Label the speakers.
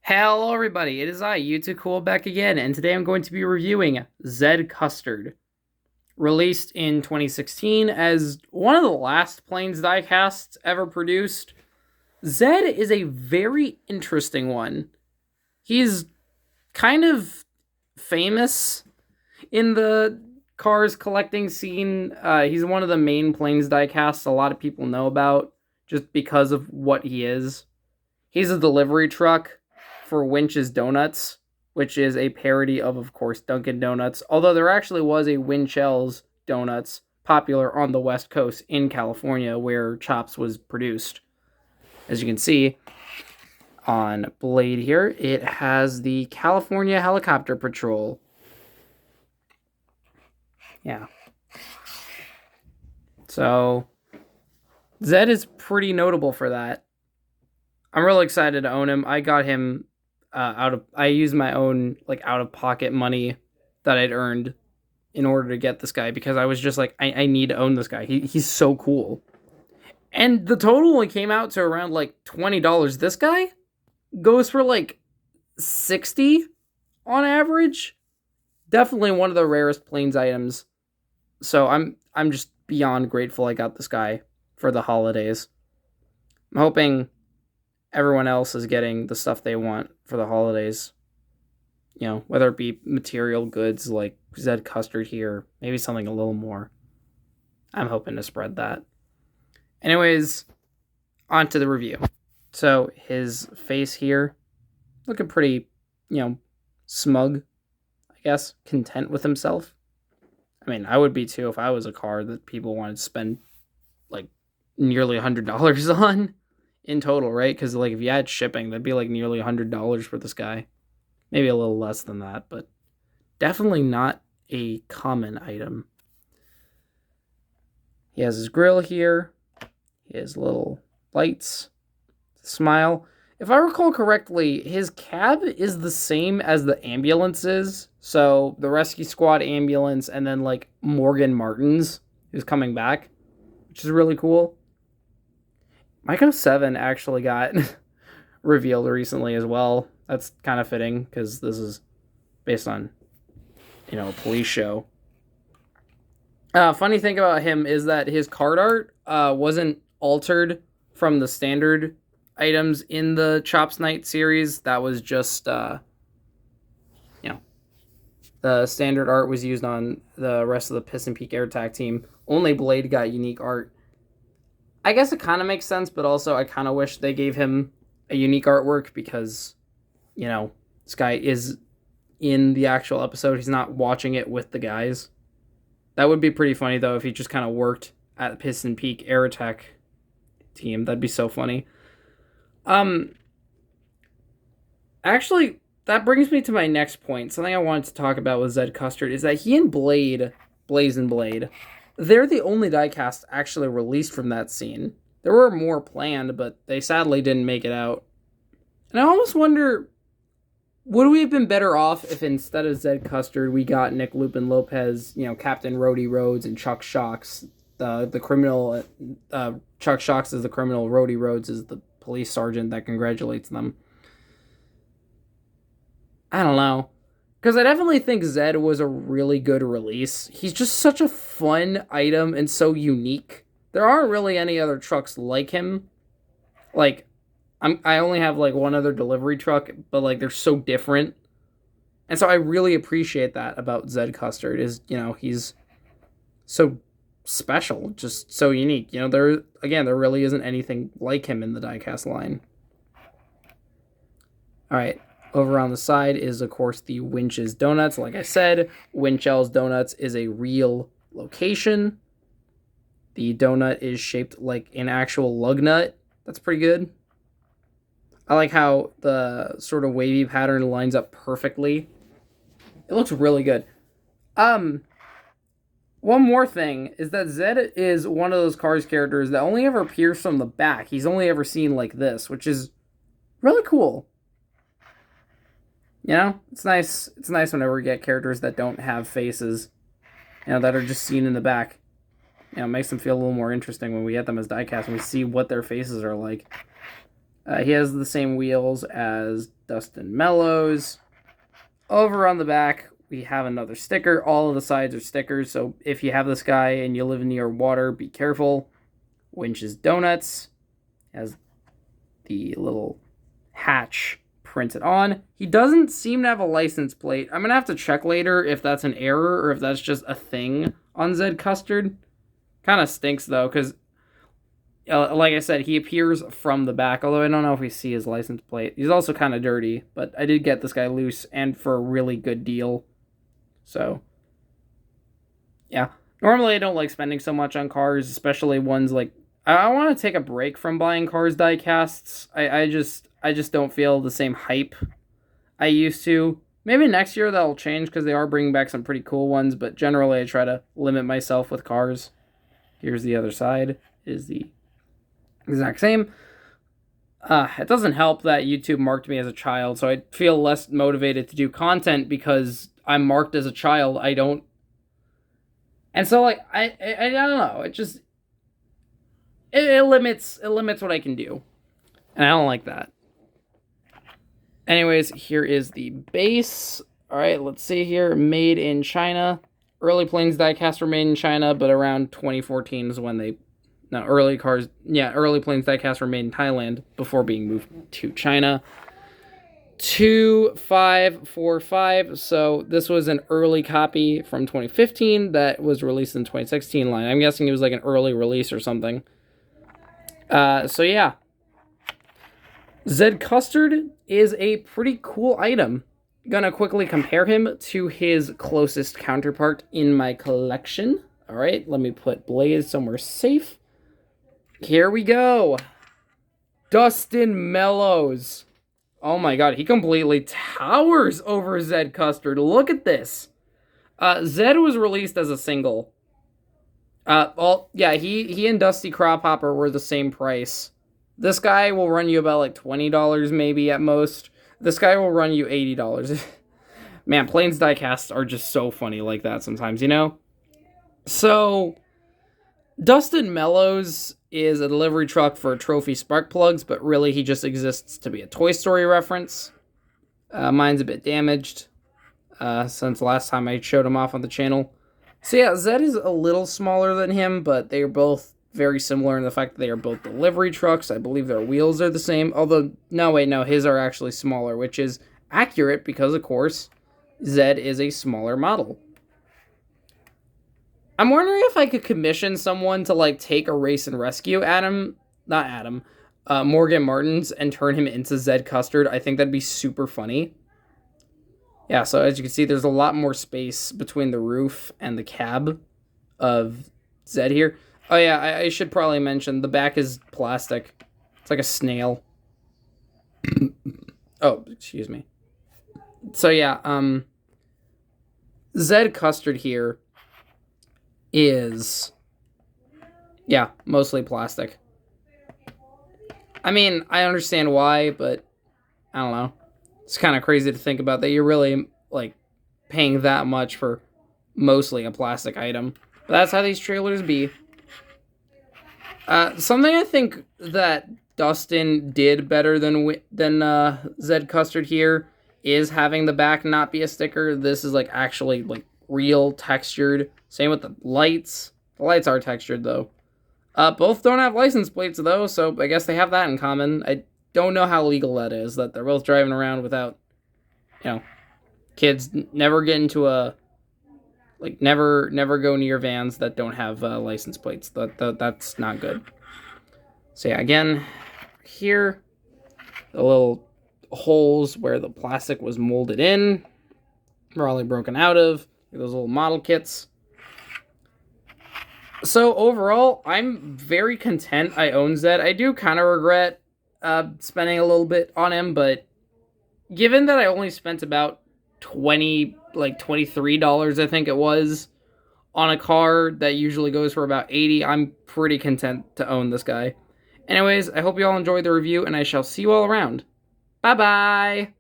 Speaker 1: Hello everybody, it is I, You2Cool, back again, and today I'm going to be reviewing Zed Custard. Released in 2016 as one of the last Plains diecasts ever produced, Zed is a very interesting one. He's kind of famous in the cars collecting scene. He's one of the main Plains diecasts a lot of people know about just because of what he is. He's a delivery truck for Winch's Donuts, which is a parody of course, Dunkin' Donuts. Although there actually was a Winchell's Donuts popular on the West Coast in California where Chops was produced. As you can see on Blade here, it has the California Helicopter Patrol. Yeah. So, Zed is pretty notable for that. I'm really excited to own him. I got him I used my own out of pocket money that I'd earned in order to get this guy because I was just like, I need to own this guy. He's so cool. And the total only came out to around $20. This guy goes for $60 on average. Definitely one of the rarest Plains items. So I'm just beyond grateful I got this guy for the holidays. I'm hoping everyone else is getting the stuff they want for the holidays. You know, whether it be material goods like Zed Custard here, maybe something a little more. I'm hoping to spread that. Anyways, on to the review. So his face here, looking pretty, smug, I guess, content with himself. I mean, I would be too if I was a car that people wanted to spend nearly $100 on in total, right? Because if you had shipping, that'd be nearly $100 for this guy. Maybe a little less than that, but definitely not a common item. He has his grill here. He has little lights. Smile. If I recall correctly, his cab is the same as the ambulances. So the rescue squad ambulance and then Morgan Martin's, who's coming back, which is really cool. Myco 7 actually got revealed recently as well. That's kind of fitting because this is based on, a police show. Funny thing about him is that his card art wasn't altered from the standard items in the Chops Night series. That was just, the standard art was used on the rest of the Piston Peak Air Attack team. Only Blade got unique art. I guess it kind of makes sense, but also I kind of wish they gave him a unique artwork because, this guy is in the actual episode. He's not watching it with the guys. That would be pretty funny, though, if he just kind of worked at the Piston Peak Air Attack team. That'd be so funny. Actually, that brings me to my next point. Something I wanted to talk about with Zed Custard is that he and Blaze and Blade, they're the only diecast actually released from that scene. There were more planned, but they sadly didn't make it out. And I almost wonder, would we have been better off if instead of Zed Custard, we got Nick Lupin Lopez, Captain Rhodey Rhodes, and Chuck Shocks, the criminal. Chuck Shocks is the criminal. Rhodey Rhodes is the police sergeant that congratulates them. I don't know. Because I definitely think Zed was a really good release. He's just such a fun item and so unique. There aren't really any other trucks like him. I only have one other delivery truck, but they're so different. And so I really appreciate that about Zed Custard is, he's so special, just so unique. There really isn't anything like him in the diecast line. All right. Over on the side is, of course, the Winch's Donuts. Like I said, Winchell's Donuts is a real location. The donut is shaped like an actual lug nut. That's pretty good. I like how the sort of wavy pattern lines up perfectly. It looks really good. One more thing is that Zed is one of those Cars characters that only ever appears from the back. He's only ever seen like this, which is really cool. It's nice. It's nice whenever we get characters that don't have faces, that are just seen in the back. It makes them feel a little more interesting when we get them as diecast and we see what their faces are like. He has the same wheels as Dustin Mellows. Over on the back, we have another sticker. All of the sides are stickers, so if you have this guy and you live near water, be careful. Winch's Donuts has the little hatch printed on. He doesn't seem to have a license plate. I'm going to have to check later if that's an error or if that's just a thing on Zed Custard. Kind of stinks, though, because, like I said, he appears from the back, although I don't know if we see his license plate. He's also kind of dirty, but I did get this guy loose and for a really good deal. So, yeah. Normally, I don't like spending so much on cars, especially ones like... I want to take a break from buying cars die casts. I just don't feel the same hype I used to. Maybe next year that'll change because they are bringing back some pretty cool ones, but generally I try to limit myself with cars. Here's the other side. Is the exact same. It doesn't help that YouTube marked me as a child, so I feel less motivated to do content because I'm marked as a child. I don't... And so, like, I don't know. It just... It limits what I can do. And I don't like that. Anyways, here is the base. Alright, let's see here. Made in China. Early Plains diecasts were made in China, but around 2014 is when they... No, early Plains diecasts were made in Thailand before being moved to China. 2545. So this was an early copy from 2015 that was released in 2016 line. I'm guessing it was like an early release or something. So yeah. Zed Custard is a pretty cool item. Gonna quickly compare him to his closest counterpart in my collection. Alright, let me put Blaze somewhere safe. Here we go. Dustin Mellows. Oh my god, he completely towers over Zed Custard. Look at this. Zed was released as a single. He and Dusty Crop Hopper were the same price. This guy will run you about like $20 maybe at most. This guy will run you $80. Man, Plains diecasts are just so funny like that sometimes, you know? So, Dustin Mellows is a delivery truck for trophy spark plugs, but really he just exists to be a Toy Story reference. Mine's a bit damaged since last time I showed him off on the channel. So yeah, Zed is a little smaller than him, but they are both very similar in the fact that they are both delivery trucks. I believe their wheels are the same, although, no, his are actually smaller, which is accurate because, of course, Zed is a smaller model. I'm wondering if I could commission someone to, like, take a race and rescue Morgan Martins and turn him into Zed Custard. I think that'd be super funny. Yeah, so as you can see, there's a lot more space between the roof and the cab of Zed here. Oh yeah, I should probably mention, the back is plastic. It's like a snail. Oh, excuse me. So yeah, Zed Custard here is, yeah, mostly plastic. I mean, I understand why, but I don't know. It's kind of crazy to think about that you're really, like, paying that much for mostly a plastic item. But that's how these trailers be. Something I think that Dustin did better than Zed Custard here is having the back not be a sticker. This is, like, actually, like, real textured. Same with the lights. The lights are textured, though. Both don't have license plates, though, so I guess they have that in common. I don't know how legal that is, that they're both driving around without, you know, kids never get into a, like, never go near vans that don't have license plates. That's not good. So yeah, again, here, the little holes where the plastic was molded in, probably broken out of, those little model kits. So overall, I'm very content I own Zed. I do kind of regret spending a little bit on him, but given that I only spent about $23, I think it was, on a car that usually goes for about $80, I'm pretty content to own this guy. Anyways, I hope you all enjoyed the review, and I shall see you all around. Bye-bye!